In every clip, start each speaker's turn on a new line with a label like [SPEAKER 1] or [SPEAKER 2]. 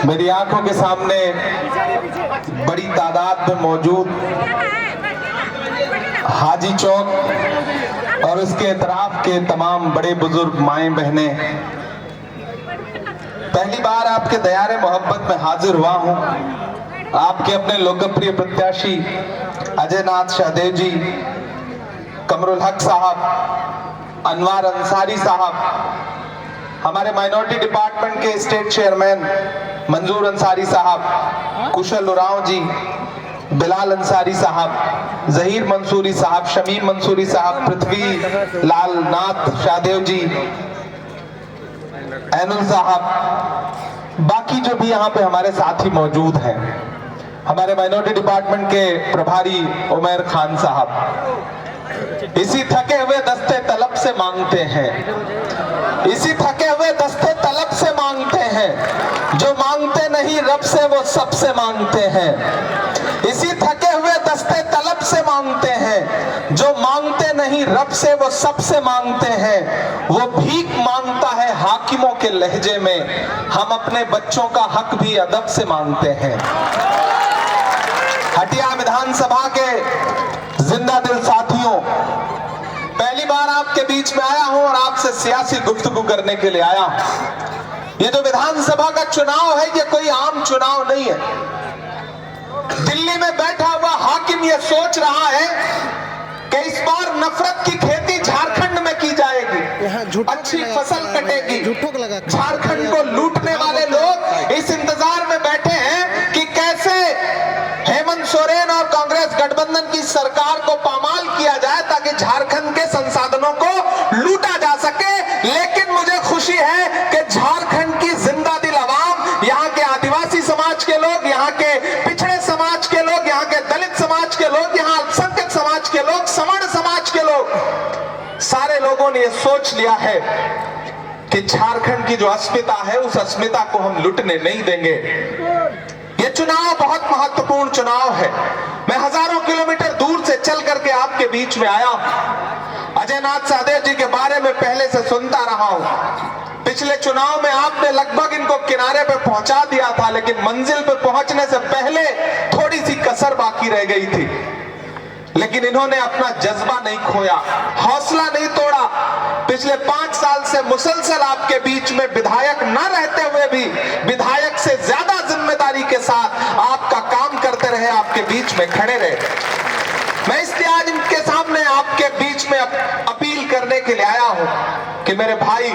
[SPEAKER 1] मेरी आंखों के सामने बड़ी तादाद में मौजूद हाजी चौक और उसके इतराफ के तमाम बड़े बुजुर्ग माएं बहनें, पहली बार आपके दयारे मोहब्बत में हाजिर हुआ हूं। आपके अपने लोकप्रिय प्रत्याशी अजय नाथ सहदेव जी, कमरुल हक साहब, अनवर अंसारी साहब, हमारे माइनॉरिटी डिपार्टमेंट के स्टेट चेयरमैन मंजूर अंसारी साहब, कुशल उरांव जी, बिलाल अंसारी साहब, जहीर मंसूरी साहब, शमीम मंसूरी साहब, पृथ्वी लाल नाथ शाहदेव जी, ऐनुल साहब, बाकी जो भी यहाँ पे हमारे साथी मौजूद हैं, हमारे माइनॉरिटी डिपार्टमेंट के प्रभारी उमर खान साहब, इसी थके हुए दस्ते तलब से मांगते हैं, इसी थके हुए दस्ते तलब से मांगते हैं, जो मांगते नहीं रब से वो सबसे मांगते हैं। इसी थके हुए दस्ते तलब से मांगते हैं, जो मांगते नहीं रब से वो सबसे मांगते हैं। वो भीख मांगता है हाकिमों के लहजे में, हम अपने बच्चों का हक भी अदब से मांगते हैं। हटिया विधानसभा के जिंदा दिल साथियों, पहली बार आपके बीच में आया हूं और आपसे सियासी गुफ्तगू करने के लिए आया हूं। ये जो विधानसभा का चुनाव है, ये कोई आम चुनाव नहीं है। दिल्ली में बैठा हुआ हाकिम ये सोच रहा है कि इस बार नफरत की खेती झारखंड में की जाएगी, अच्छी फसल कटेगी। झारखंड को लूटने वाले लोग इस इंतजार में बैठे हैं कि कैसे हेमंत सोरेन और कांग्रेस गठबंधन की सरकार को पामाल किया जाए ताकि झारखंड के संसाधनों को लूटा जा सके। लेकिन मुझे खुशी है कि झारखंड की जिंदा दिल आवाम, यहाँ के आदिवासी समाज के लोग, यहाँ के पिछड़े समाज के लोग, यहाँ के दलित समाज के लोग, यहाँ अल्पसंख्यक समाज के लोग, सवर्ण समाज के लोग, सारे लोगों ने ये सोच लिया है कि झारखंड की जो अस्मिता है, उस अस्मिता को हम लुटने नहीं देंगे। ये चुनाव बहुत महत्वपूर्ण चुनाव है। मैं हजारों किलोमीटर दूर से चल करके आपके बीच में आया हूं। अजय नाथ सहदेव जी के बारे में पहले से सुनता रहा हूं। पिछले चुनाव में आपने लगभग इनको किनारे पे पहुंचा दिया था, लेकिन मंजिल पे पहुंचने से पहले थोड़ी सी कसर बाकी रह गई थी। लेकिन इन्होंने अपना जज्बा नहीं खोया, हौसला नहीं तोड़ा। पिछले 5 साल से मुसलसल आपके बीच में विधायक न रहते हुए भी विधायक से ज्यादा जिम्मेदारी के साथ आपका काम करते रहे, आपके बीच में खड़े रहे। मैं इसलिए आज इनके सामने आपके बीच में अपील करने के लिए आया हूं कि मेरे भाई,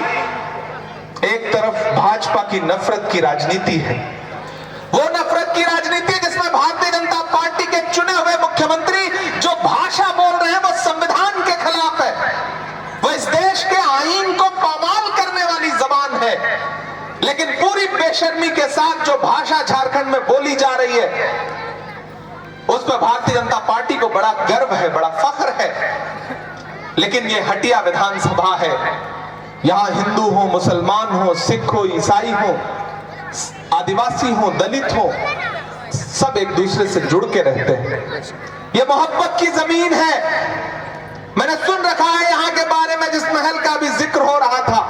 [SPEAKER 1] एक तरफ भाजपा की नफरत की राजनीति है, वो नफरत की राजनीति जिसमें भारतीय जनता पार्टी के चुने हुए मुख्यमंत्री जो भाषा बोल रहे हैं वो संविधान के खिलाफ है, वो इस देश के आईन को पामाल करने वाली जबान है। लेकिन पूरी बेशर्मी के साथ जो भाषा झारखंड में बोली जा रही है, उस पर भारतीय जनता पार्टी को बड़ा गर्व है, बड़ा फख्र है। लेकिन ये हटिया विधानसभा है, यहां हिंदू हो, मुसलमान हो, सिख हो, ईसाई हो, आदिवासी हो, दलित हो, सब एक दूसरे से जुड़ के रहते हैं। ये मोहब्बत की जमीन है। मैंने सुन रखा है यहाँ के बारे में, जिस महल का भी जिक्र हो रहा था,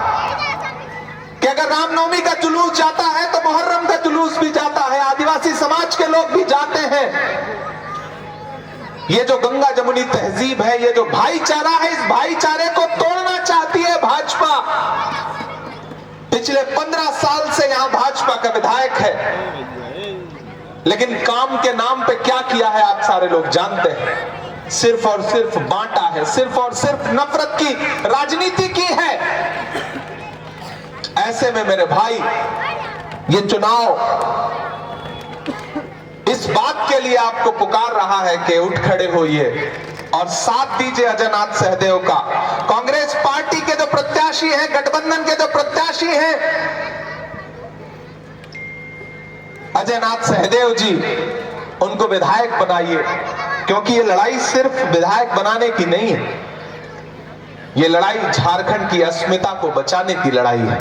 [SPEAKER 1] कि अगर रामनवमी का जुलूस जाता है तो मुहर्रम का जुलूस भी जाता है, आदिवासी समाज के लोग भी जाते हैं। ये जो गंगा जमुनी तहजीब है, ये जो भाईचारा है, इस भाईचारे को तोड़ना चाहती है भाजपा। पिछले 15 साल से यहां भाजपा का विधायक है, लेकिन काम के नाम पे क्या किया है आप सारे लोग जानते हैं। सिर्फ और सिर्फ बांटा है, सिर्फ और सिर्फ नफरत की राजनीति की है। ऐसे में मेरे भाई, ये चुनाव इस बात के लिए आपको पुकार रहा है कि उठ खड़े होइए और साथ दीजिए अजय नाथ सहदेव का। कांग्रेस पार्टी के जो प्रत्याशी हैं, गठबंधन के जो प्रत्याशी हैं, अजय नाथ सहदेव जी, उनको विधायक बनाइए। क्योंकि ये लड़ाई सिर्फ विधायक बनाने की नहीं है, ये लड़ाई झारखंड की अस्मिता को बचाने की लड़ाई है।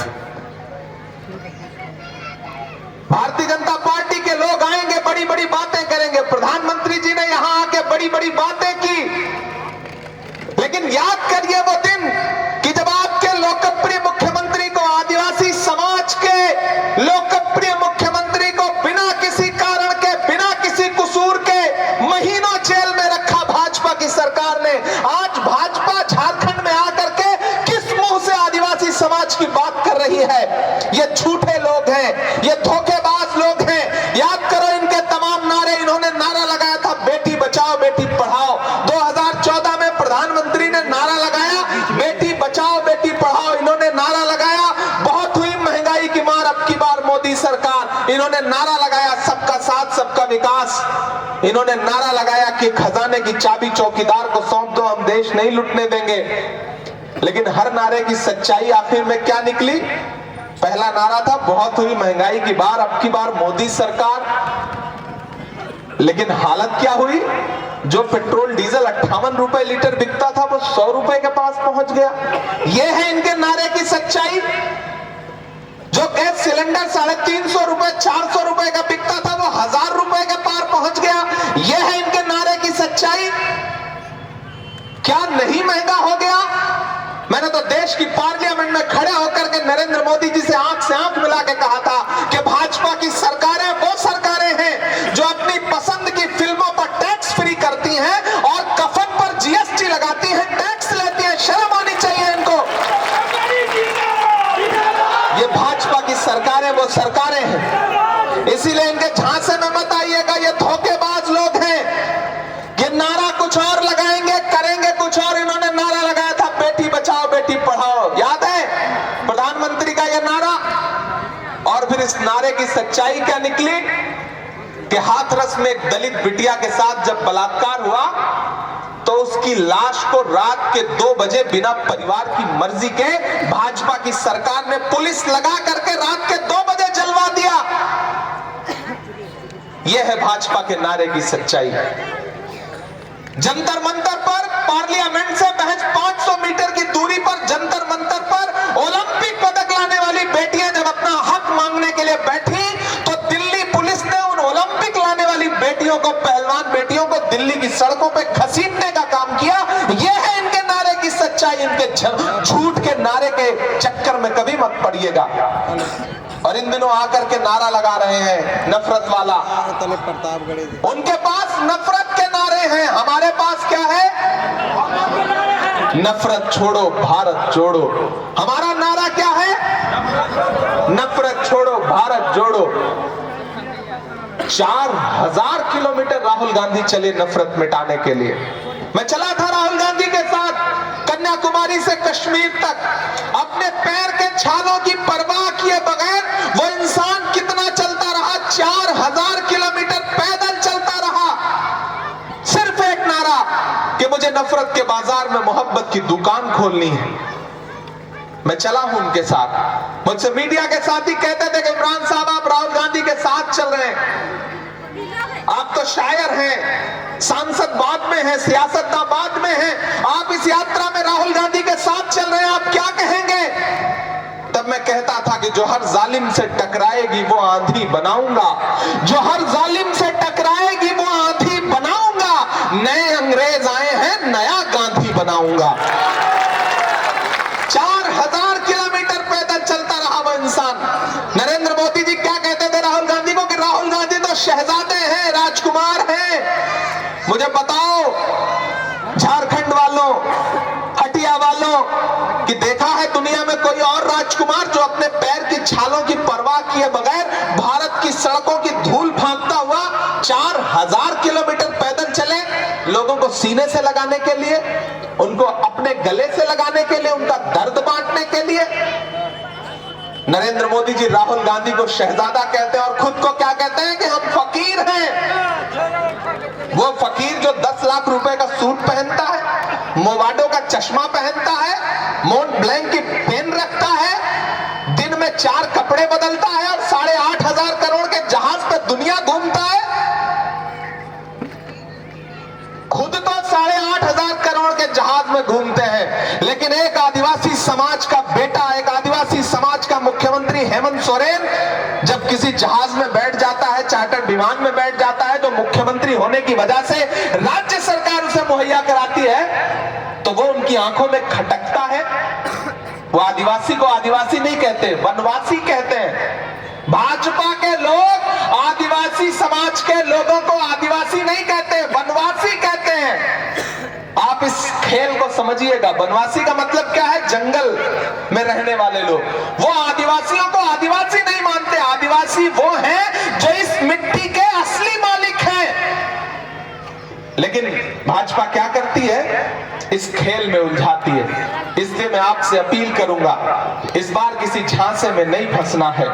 [SPEAKER 1] भारतीय जनता पार्टी के लोग आएंगे, बड़ी बड़ी बातें करेंगे। प्रधानमंत्री जी ने यहां आके बड़ी बड़ी बातें की, लेकिन याद करिए वो दिन कि जब आपके लोकप्रिय मुख्यमंत्री को, आदिवासी समाज के लोकप्रिय मुख्यमंत्री को ये धोखेबाज लोग हैं। याद करो इनके तमाम नारे। इन्होंने नारा लगाया था बेटी बचाओ बेटी पढ़ाओ। 2014 में प्रधानमंत्री ने नारा लगाया बेटी बचाओ बेटी पढ़ाओ। इन्होंने नारा लगाया बहुत हुई महंगाई की मार, अब की बार मोदी सरकार। इन्होंने नारा लगाया सबका साथ सबका विकास। इन्होंने नारा लगाया कि खजाने की चाबी चौकीदार को सौंप दो, हम देश नहीं लुटने देंगे। लेकिन हर नारे की सच्चाई आखिर में क्या निकली? पहला नारा था बहुत हुई महंगाई की बार, अब की बार मोदी सरकार। लेकिन हालत क्या हुई? जो पेट्रोल डीजल 58 रुपए लीटर बिकता था वो 100 रुपए के पास पहुंच गया। यह है इनके नारे की सच्चाई। जो गैस सिलेंडर 350 रुपए 400 रुपए का बिकता था वो 1000 रुपए के पार पहुंच गया। यह है इनके नारे की सच्चाई। क्या नहीं महंगा हो गया? मैंने तो देश की पार्लियामेंट में खड़े होकर के नरेंद्र मोदी जी से आंख मिला के कहा था कि भाजपा की सरकारें वो सरकारें हैं जो अपनी पसंद की फिल्मों पर टैक्स फ्री करती हैं और कफन पर जीएसटी लगाती हैं, टैक्स लेती हैं। शर्म आनी चाहिए इनको। ये भाजपा की सरकारें वो सरकारें हैं। इसीलिए इनके झांसे में मत आइएगा। ये धोखेबाज लोग हैं। ये नारा कुछ और लगाएंगे, करेंगे कुछ और। इन्होंने नारा लगाया था बेटी बचाओ बेटी पढ़ाओ, याद है प्रधानमंत्री का यह नारा? और फिर इस नारे की सच्चाई क्या निकली कि हाथरस में एक दलित बिटिया के साथ जब बलात्कार हुआ तो उसकी लाश को रात के 2 बजे बिना परिवार की मर्जी के भाजपा की सरकार ने पुलिस लगा करके रात के 2 बजे जलवा दिया। यह है भाजपा के नारे की सच्चाई। जंतर मंतर पर पार्लियामेंट से महज 500 मीटर की दूरी पर जंतर मंतर पर ओलंपिक पदक लाने वाली बेटियां जब अपना हक मांगने के लिए बैठी तो दिल्ली पुलिस ने उन ओलंपिक लाने वाली बेटियों को, पहलवान बेटियों को दिल्ली की सड़कों पे घसीटने का काम किया। यह है इनके नारे की सच्चाई। इनके झूठ के नारे के चक्कर में कभी मत पड़िएगा। और इन दिनों आकर के नारा लगा रहे हैं नफरत वाला। उनके पास नफरत के नारे हैं, हमारे पास क्या है? नफरत छोड़ो भारत जोड़ो। हमारा नारा क्या है? नफरत छोड़ो भारत जोड़ो। 4000 किलोमीटर राहुल गांधी चले नफरत मिटाने के लिए। मैं चला था राहुल गांधी के साथ कन्याकुमारी से कश्मीर तक। अपने पैर के छालों की परवाह किए बगैर वो इंसान कितना चलता रहा? 4000 किलोमीटर पैदल चलता रहा। सिर्फ एक नारा कि मुझे नफरत के बाजार में मोहब्बत की दुकान खोलनी है। मैं चला हूं उनके साथ। मुझसे मीडिया के साथ ही कहते थे कि इमरान साहब आप राहुल गांधी के साथ चल रहे हैं, आप तो शायर हैं, सांसद बाद में है, सियासतदान बाद में है, आप इस यात्रा में राहुल गांधी के साथ चल रहे हैं, आप क्या कहेंगे? तब मैं कहता था कि जो हर जालिम से टकराएगी वो आंधी बनाऊंगा, जो हर जालिम से टकराएगी वो आंधी बनाऊंगा। नए अंग्रेज आए हैं, नया गांधी बनाऊंगा। 4000 किलोमीटर पैदल चलता रहा वो इंसान। नरेंद्र मोदी जी क्या कहते थे राहुल गांधी को कि राहुल गांधी तो शहजादे हैं, राजकुमार हैं। मुझे बताओ झारखंड वालों, हटिया वालों कि देखा है दुनिया में कोई और राजकुमार जो अपने पैर की छालों की परवाह किए बगैर भारत की सड़कों की धूल फांकता हुआ 4000 किलोमीटर पैदल चले, लोगों को सीने से लगाने के लिए, उनको अपने गले से लगाने के लिए, उनका दर्द बांटने के लिए। नरेंद्र मोदी जी राहुल गांधी को शहजादा कहते हैं और खुद को क्या कहते हैं कि हम फकीर हैं। वो फकीर जो 10 लाख रुपए का सूट पहनता है, मोवाडो का चश्मा पहनता है, मोंट ब्लैंक की पेन रखता है, दिन में 4 कपड़े बदलता है और 8,500 करोड़ के जहाज पे दुनिया घूमता है। खुद तो 8,500 करोड़ के जहाज में घूमते हैं, लेकिन एक आदिवासी समाज का बेटा, एक आदिवासी समाज का मुख्यमंत्री हेमंत सोरेन जब किसी जहाज में बैठ जाता है, चार्टर्ड विमान में बैठ जाता है, तो मुख्यमंत्री होने की वजह से राज्य सरकार उसे मुहैया कराती है, तो वो उनकी आंखों में खटकता है। वो आदिवासी को आदिवासी नहीं कहते, वनवासी कहते हैं। भाजपा के लोग आदिवासी समाज के लोगों को आदिवासी नहीं कहते, वनवासी कहते हैं। आप इस खेल को समझिएगा। वनवासी का मतलब क्या है? जंगल में रहने वाले लोग। वो आदिवासियों को आदिवासी नहीं मानते। आदिवासी वो हैं जो इस मिट्टी के असली मालिक हैं। लेकिन भाजपा क्या करती है? इस खेल में उलझाती है। इसलिए मैं आपसे अपील करूंगा, इस बार किसी झांसे में नहीं फंसना है।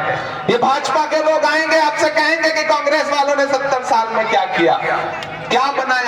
[SPEAKER 1] ये भाजपा के लोग आएंगे, आपसे कहेंगे कि कांग्रेस वालों ने 70 साल में क्या किया, क्या बनाया।